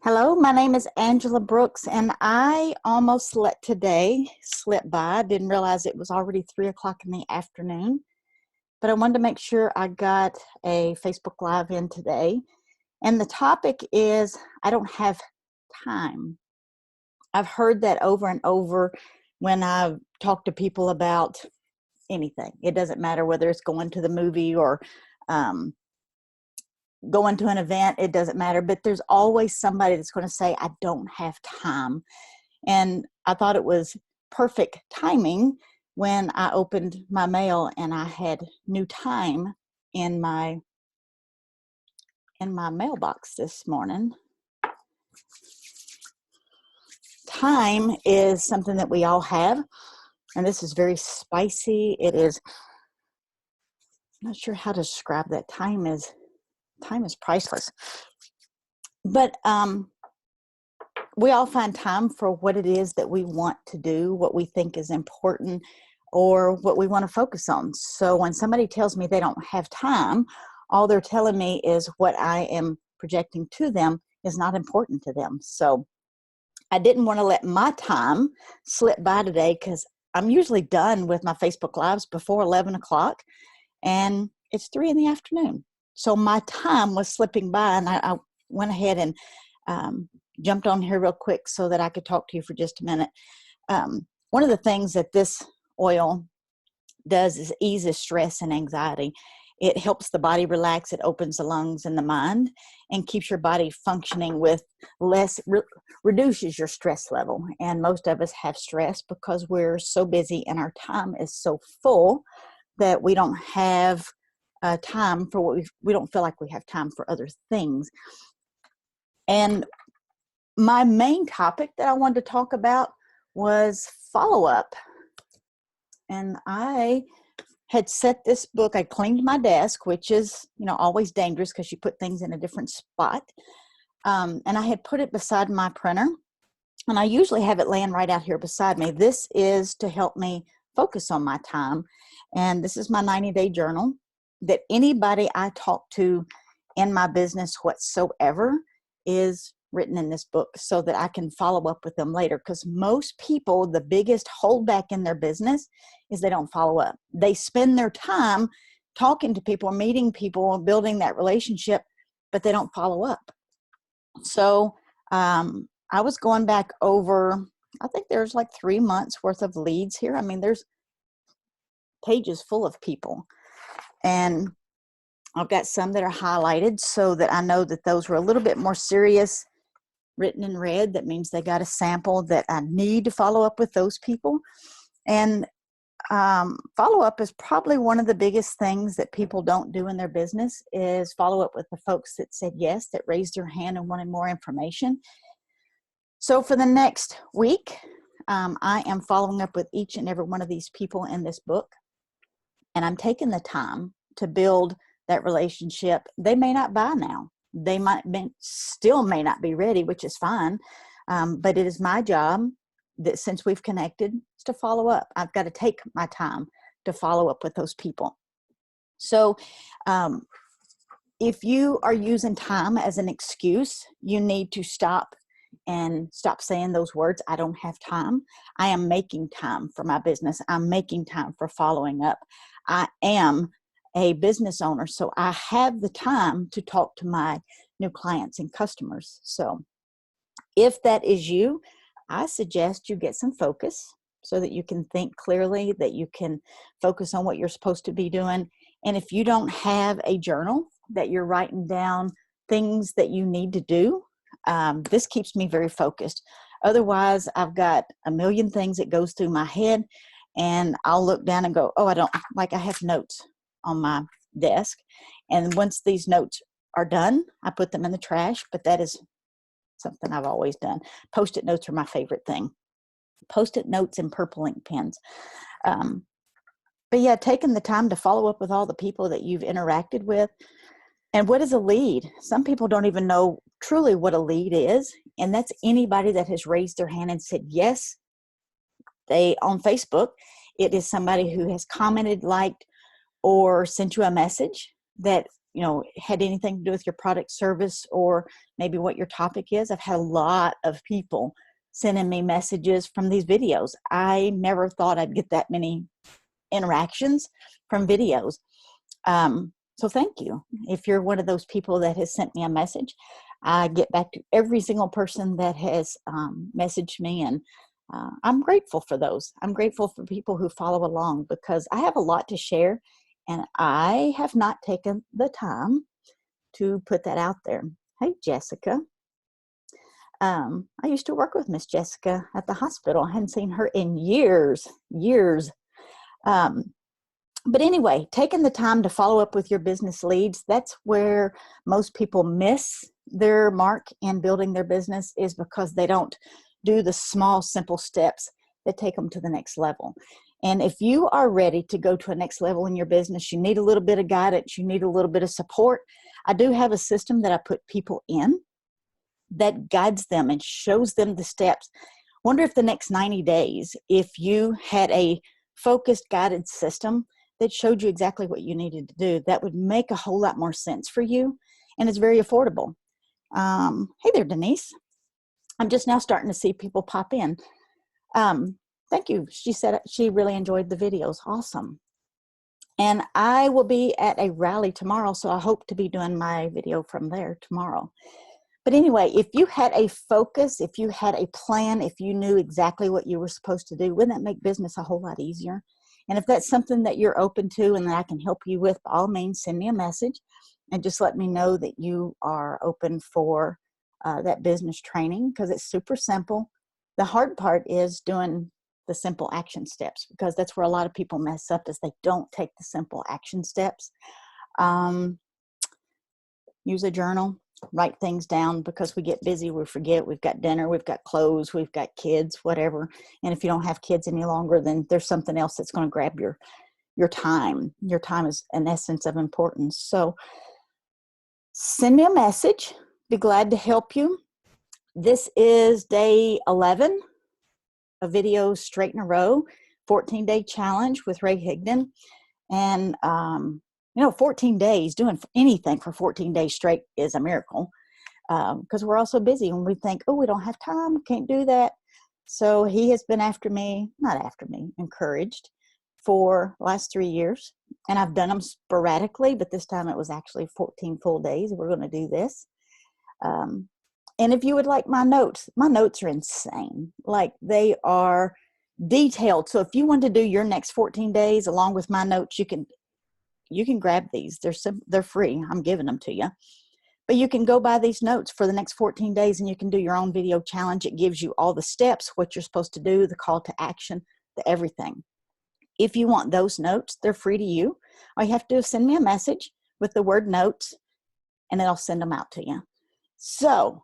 Hello, my name is Angela Brooks, and I almost let today slip by. I didn't realize it was already 3 o'clock in the afternoon, but I wanted to make sure I got a Facebook Live in today. And the topic is, I don't have time. I've heard that over and over when I've talked to people about anything. It doesn't matter whether it's going to the movie or um, going to an event, it doesn't matter, but there's always somebody that's going to say, I don't have time. And I thought it was perfect timing when I opened my mail and I had new time in my mailbox this morning. Time is something that we all have, and this is very spicy. It is, I'm not sure how to describe that. Time is priceless. But we all find time for what it is that we want to do, what we think is important, or what we want to focus on. So when somebody tells me they don't have time, all they're telling me is what I am projecting to them is not important to them. So I didn't want to let my time slip by today because I'm usually done with my Facebook Lives before 11 o'clock, and it's 3 in the afternoon. So my time was slipping by, and I went ahead and jumped on here real quick so that I could talk to you for just a minute. One of the things that this oil does is eases stress and anxiety. It helps the body relax. It opens the lungs and the mind and keeps your body functioning with less, reduces your stress level. And most of us have stress because we're so busy and our time is so full that we don't have time for what we don't feel like we have time for other things. And my main topic that I wanted to talk about was follow-up. And I had set this book, I cleaned my desk, which is, always dangerous because you put things in a different spot. And I had put it beside my printer, and I usually have it laying right out here beside me. This is to help me focus on my time. And this is my 90-day journal that anybody I talk to in my business whatsoever is written in this book so that I can follow up with them later. Because most people, the biggest holdback in their business is they don't follow up. They spend their time talking to people, meeting people, building that relationship, but they don't follow up. So I was going back over, I think there's like 3 months worth of leads here. I mean, there's pages full of people. And I've got some that are highlighted so that I know that those were a little bit more serious, written in red. That means they got a sample that I need to follow up with those people. And follow up is probably one of the biggest things that people don't do in their business is follow up with the folks that said yes, that raised their hand and wanted more information. So for the next week, I am following up with each and every one of these people in this book. And I'm taking the time to build that relationship. They may not buy now. They still may not be ready, which is fine. But it is my job that since we've connected is to follow up. I've got to take my time to follow up with those people. So if you are using time as an excuse, you need to stop saying those words. I don't have time. I am making time for my business. I'm making time for following up. I am a business owner, so I have the time to talk to my new clients and customers. So if that is you, I suggest you get some focus so that you can think clearly, that you can focus on what you're supposed to be doing. And if you don't have a journal that you're writing down things that you need to do, this keeps me very focused. Otherwise, I've got a million things that goes through my head, and I'll look down and go, oh, I have notes on my desk. And once these notes are done, I put them in the trash, but that is something I've always done. Post-it notes are my favorite thing. Post-it notes and purple ink pens. But yeah, taking the time to follow up with all the people that you've interacted with. And what is a lead? Some people don't even know truly what a lead is. And that's anybody that has raised their hand and said yes. On Facebook, it is somebody who has commented, liked, or sent you a message that you know, had anything to do with your product, service, or maybe what your topic is. I've had a lot of people sending me messages from these videos. I never thought I'd get that many interactions from videos. So thank you. If you're one of those people that has sent me a message, I get back to every single person that has messaged me, and I'm grateful for those. I'm grateful for people who follow along, because I have a lot to share, and I have not taken the time to put that out there. Hey, Jessica. I used to work with Miss Jessica at the hospital. I hadn't seen her in years. But anyway, taking the time to follow up with your business leads, that's where most people miss their mark in building their business, is because they don't do the small, simple steps that take them to the next level. And if you are ready to go to a next level in your business, you need a little bit of guidance, you need a little bit of support. I do have a system that I put people in that guides them and shows them the steps. Wonder if the next 90 days, if you had a focused, guided system that showed you exactly what you needed to do, that would make a whole lot more sense for you. And it's very affordable. Hey there, Denise. I'm just now starting to see people pop in. Thank you. She said she really enjoyed the videos. Awesome. And I will be at a rally tomorrow, so I hope to be doing my video from there tomorrow. But anyway, if you had a focus, if you had a plan, if you knew exactly what you were supposed to do, wouldn't that make business a whole lot easier? And if that's something that you're open to and that I can help you with, by all means, send me a message and just let me know that you are open for that business training, because it's super simple. The hard part is doing the simple action steps, because that's where a lot of people mess up, is they don't take the simple action steps. Use a journal, write things down, because we get busy, we forget, we've got dinner, we've got clothes, we've got kids, whatever. And if you don't have kids any longer, then there's something else that's going to grab your time. Your time is an essence of importance. So send me a message. Be glad to help you. This is day 11 of videos straight in a row, 14-day challenge with Ray Higdon. And, 14 days, doing anything for 14 days straight is a miracle, because we're all so busy and we think, oh, we don't have time, can't do that. So he has been encouraged for the last 3 years. And I've done them sporadically, but this time it was actually 14 full days. We're going to do this. And if you would like my notes are insane. Like, they are detailed. So if you want to do your next 14 days along with my notes, you can grab these. They're free. I'm giving them to you. But you can go buy these notes for the next 14 days and you can do your own video challenge. It gives you all the steps, what you're supposed to do, the call to action, the everything. If you want those notes, they're free to you. All you have to do is send me a message with the word notes, and then I'll send them out to you. So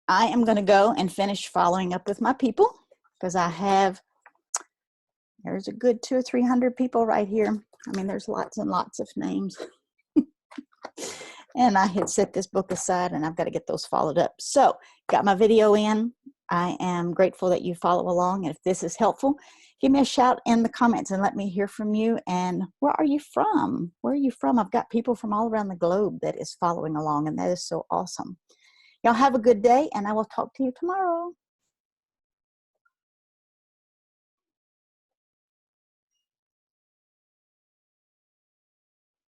I am going to go and finish following up with my people, because there's a good 200 or 300 people right here. I mean, there's lots and lots of names. And I had set this book aside, and I've got to get those followed up. So got my video in. I am grateful that you follow along. And if this is helpful, give me a shout in the comments and let me hear from you. And where are you from? Where are you from? I've got people from all around the globe that is following along, and that is so awesome. Y'all have a good day, and I will talk to you tomorrow.